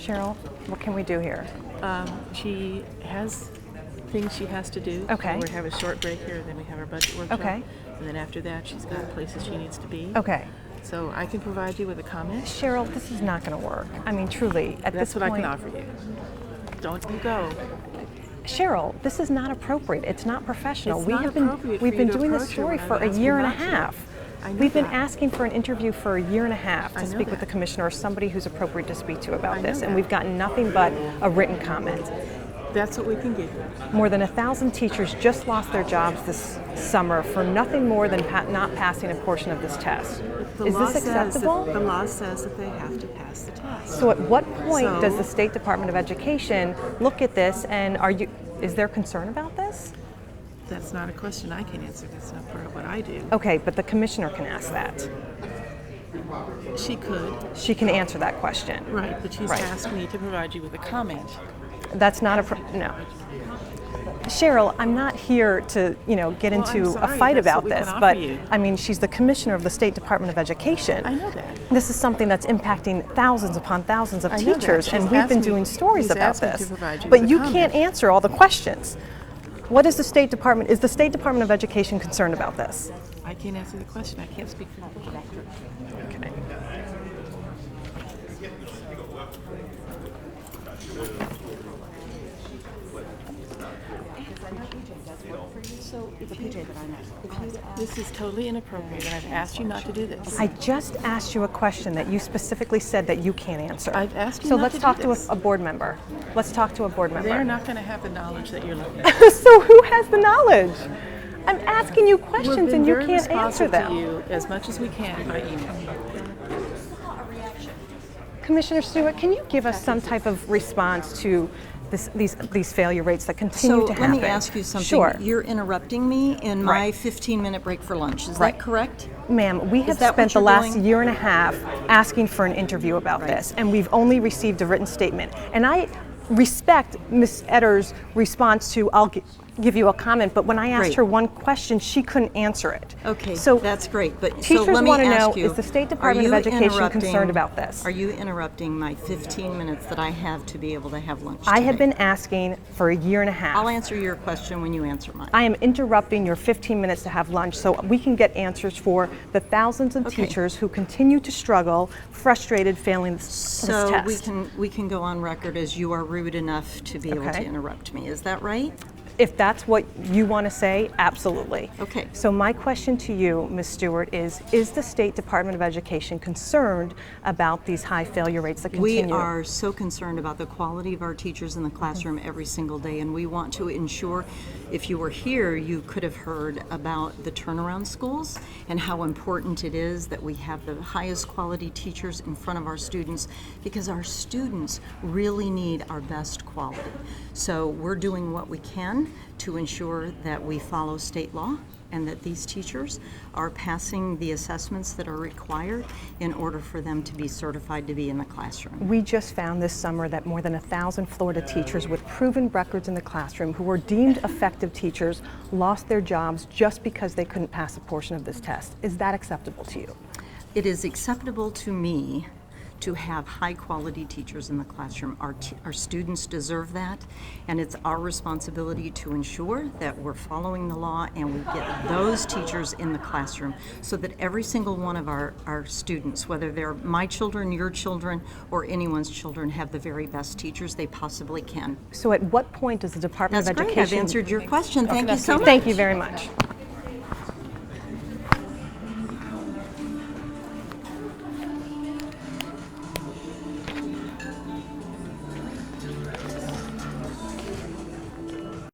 Cheryl, what can we do here? She has things she has to do. Okay. We have a short break here, and then we have our budget workshop. Okay. And then after that, she's got places she needs to be. Okay. So I can provide you with a comment. Cheryl, this is not going to work. I mean, truly, at That's this what point. I can offer you. Don't you go. Cheryl, this is not appropriate. It's not professional. It's not appropriate for we've you been to doing this approach her story when for I'm a asking year and a not to. half. I know We've been that. asking for an interview for a year and a half I to know speak with the that. commissioner or somebody who's appropriate to speak to about I this, know and that. we've gotten nothing but a written comment. That's what we can give you. More than 1,000 teachers just lost their jobs this summer for nothing more than not passing a portion of this test. Is this acceptable? The law says that they have to pass the test. So at what point So- does the State Department of Education look at this, and is there concern about this? That's not a question I can answer. That's not part of what I do. Okay, but the commissioner can ask that. She could, She can answer that question. right, but she's Right. asked me to provide you with a comment. That's not no. Cheryl, I'm not here to, get Well, into I'm a sorry, fight that's about what we this, can offer but you. I mean, she's the commissioner of the State Department of Education. I know that. This is something that's impacting thousands upon thousands of I know that. teachers, She's and we've asked been me- doing stories she's about asked me to this. provide you But with a you comment. can't answer all the questions. What is the State Department? Is the State Department of Education concerned about this? I can't answer the question. I can't speak for the director. Okay. This is totally inappropriate, and I've asked you not to do this. I just asked you a question that you specifically said that you can't answer. I've asked you So not let's to do talk to this. a board member. Let's talk to a board member. They're not going to have the knowledge that you're looking for. So who has the knowledge? I'm asking you We've questions been and you very can't answer responsive them. to you as much as we can by email. Commissioner Stewart, can you give us some type of response to these failure rates that continue So to let happen? me ask you something. Sure. You're interrupting me in my Right. 15-minute break for lunch. Is Right. that correct? Ma'am, we have that what spent the you're last doing? year and a half asking for an interview about Right. this, and we've only received a written statement. And I respect Ms. Etter's response to, I'll give you a comment, but when I asked Great. her one question, she couldn't answer it. Okay, So that's great. But teachers so let me want to ask know, you, is the State are Department of you Education interrupting- concerned about this? Are you interrupting my 15 minutes that I have to be able to have lunch I have today? been asking for a year and a half. I'll answer your question when you answer mine. I am interrupting your 15 minutes to have lunch so we can get answers for the thousands of Okay. teachers who continue to struggle, frustrated, failing this So test. we can go on record as you are rude enough to be able Okay. to interrupt me. Is that right? If that's what you want to say, absolutely. Okay. So my question to you, Ms. Stewart, is the State Department of Education concerned about these high failure rates that continue? We are so concerned about the quality of our teachers in the classroom every single day, and we want to ensure, if you were here, you could have heard about the turnaround schools and how important it is that we have the highest quality teachers in front of our students, because our students really need our best quality. So we're doing what we can to ensure that we follow state law and that these teachers are passing the assessments that are required in order for them to be certified to be in the classroom. We just found this summer that more than 1,000 Florida teachers with proven records in the classroom who were deemed effective teachers lost their jobs just because they couldn't pass a portion of this test. Is that acceptable to you? It is acceptable to me to have high-quality teachers in the classroom. Our students deserve that, and it's our responsibility to ensure that we're following the law and we get those teachers in the classroom so that every single one of our students, whether they're my children, your children, or anyone's children, have the very best teachers they possibly can. So at what point does the Department That's of great. Education... I've answered your question. Thank you so much. Thank you very much.